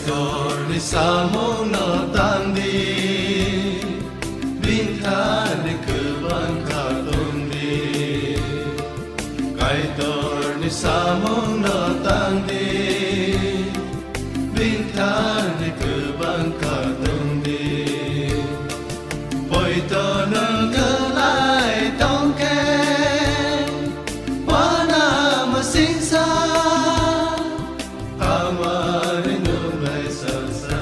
torni samo no tandi Bintani kuban katundi Kai torni samo no tandi Bintani kuban katundi Poi tono kalai tongke Wana masingsa Amare no mai salsa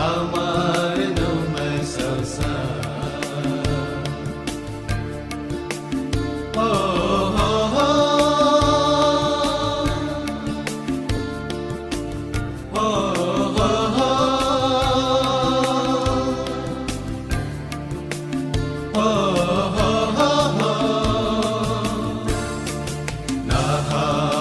Amare no mai salsa Oh oh oh Oh oh oh Oh oh oh oh